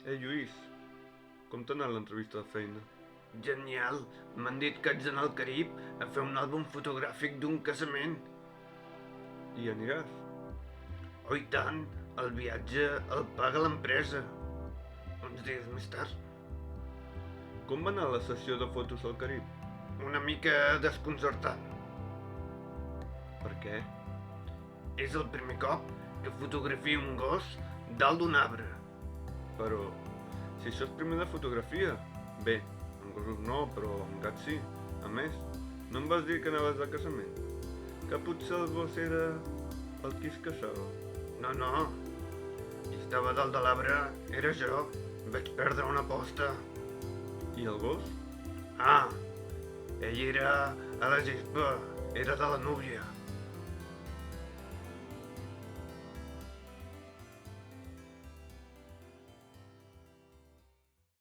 Lluís, com t'ha anat l'entrevista de feina? Genial, m'han dit que haig d'anar al Carib a fer un àlbum fotogràfic d'un casament. I aniràs? Oh, i tant, el viatge el paga l'empresa. Uns dies més tard. Com va anar la sessió de fotos al Carib? Una mica desconcertant. Per què? És el primer cop que fotografio un gos dalt d'un arbre. Però, si això és primer de fotografia... Bé, amb gossos no, però amb gats sí. A més, no em vas dir que anaves de casament? Que potser el gos era el qui es casava? No, qui estava dalt de l'arbre era jo. Vaig perdre una aposta. I el gos? Ah, ell era a la gespa, era de la núvia.